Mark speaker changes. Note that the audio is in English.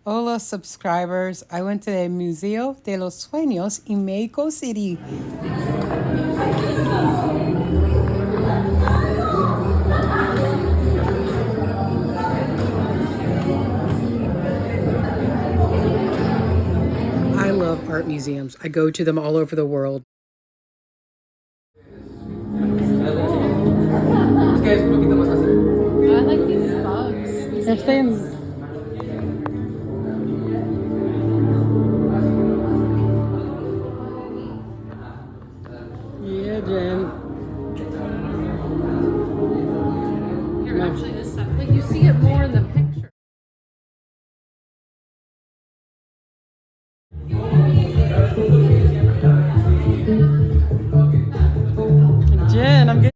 Speaker 1: Hola, subscribers. I went to the Museo de los Suenos in Mexico City. I love art museums. I go to them all over the world.
Speaker 2: I like these bugs.
Speaker 1: Yeah, Jen.
Speaker 2: Here, actually, this stuff, like you see it more in the picture.
Speaker 1: Jen, I'm getting.